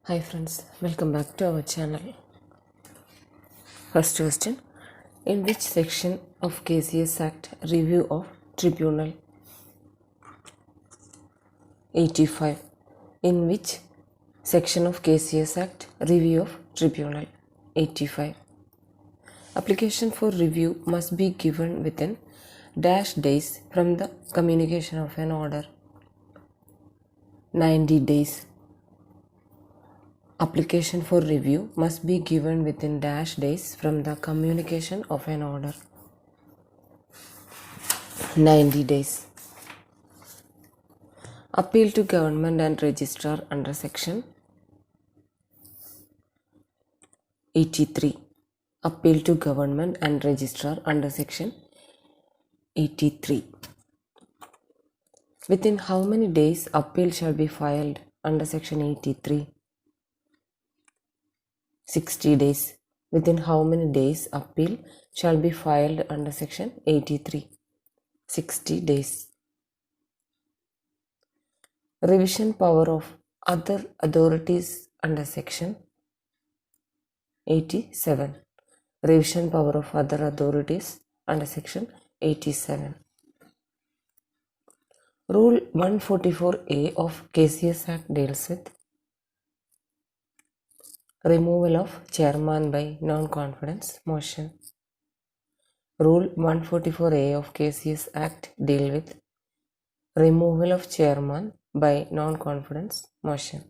Hi friends, welcome back to our channel. First question, in which section of KCS Act review of tribunal? 85. In which section of KCS Act review of tribunal? 85. Application for review must be given within dash days from the communication of an order. 90 days. Application for review must be given within dash days from the communication of an order. 90 days. Appeal to government and registrar under section 83. Appeal to government and registrar under section 83. Within how many days appeal shall be filed under section 83? 60 days. Within how many days appeal shall be filed under section 83? 60 days. Revision power of other authorities under section 87. Revision power of other authorities under section 87. Rule 144A of KCS Act deals with removal of chairman by non-confidence motion. Rule 144A of KCS Act deal with removal of chairman by non-confidence motion.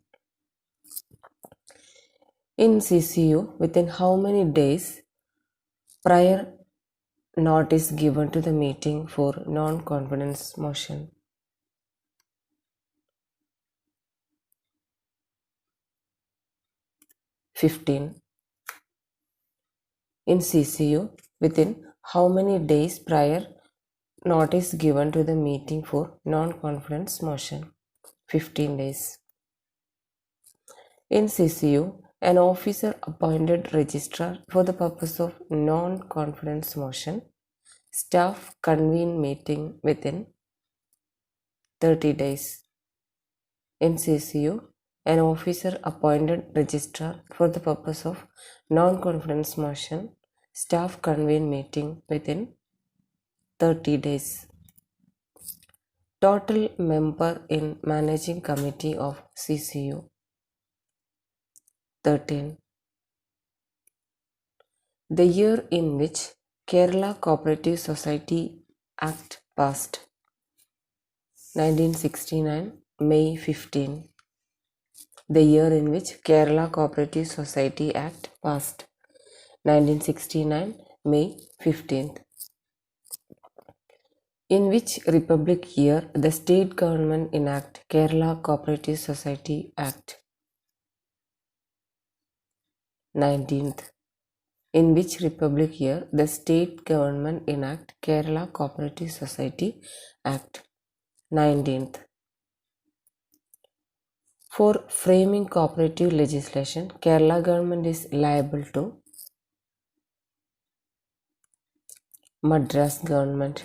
In CCU, within how many days prior notice given to the meeting for non-confidence motion? 15. In CCU, within how many days prior notice given to the meeting for non-confidence motion? 15 days. In CCU, an officer appointed registrar for the purpose of non-confidence motion, staff convene meeting within 30 days. In CCU, an officer appointed registrar for the purpose of non-confidence motion, staff convene meeting within 30 days. Total member in managing committee of CCU 13. The year in which Kerala Cooperative Society Act passed. 1969 May 15. The year in which Kerala Cooperative Society Act passed. 1969 May 15th. In which republic year the state government enact Kerala Cooperative Society Act? 19th. In which republic year the state government enact Kerala Cooperative Society Act? 19th. For framing cooperative legislation, Kerala government is liable to Madras government.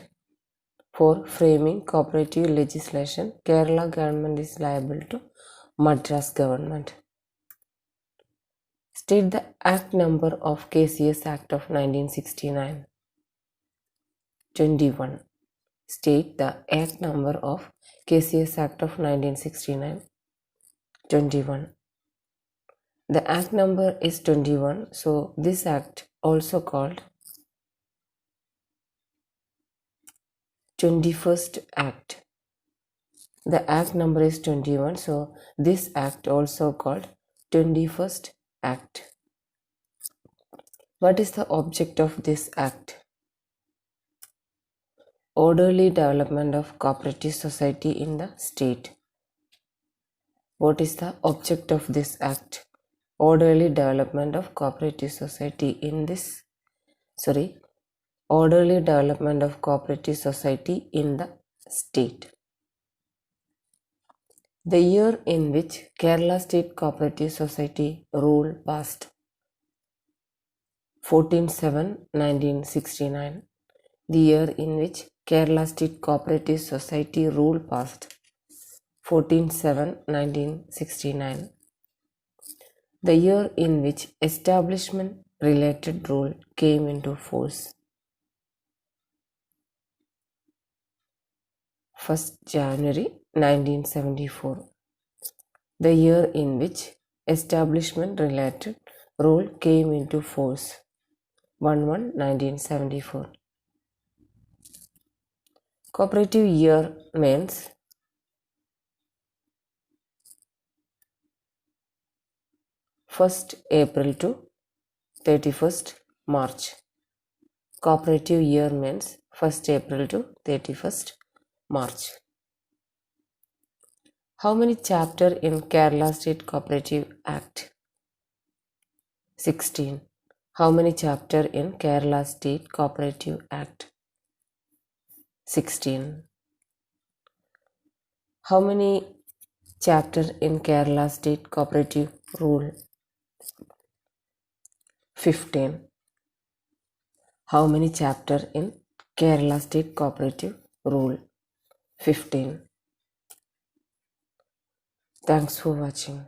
For framing cooperative legislation, Kerala government is liable to Madras government. State the Act number of KCS Act of 1969. 21. State the Act number of KCS Act of 1969. 21. The Act number is 21, so this Act also called 21st Act. The Act number is 21, so this Act also called 21st Act. What is the object of this Act? Orderly development of cooperative society in the state. What is the object of this Act? Orderly development of cooperative society in this, orderly development of cooperative society in the state. The year in which Kerala State Cooperative Society rule passed. 14/7/1969. The year in which Kerala State Cooperative Society rule passed. 14/7/1969. The year in which establishment related rule came into force. 1st January 1974. The year in which establishment related rule came into force. 1/1/1974. Cooperative year means 1st April to 31st March. Cooperative year means 1st April to 31st March. How many chapters in Kerala State Cooperative Act? 16. How many chapters in Kerala State Cooperative Act? 16. How many chapters in Kerala State Cooperative Rule? 15. How many chapters in Kerala State Cooperative Rule? 15. Thanks for watching.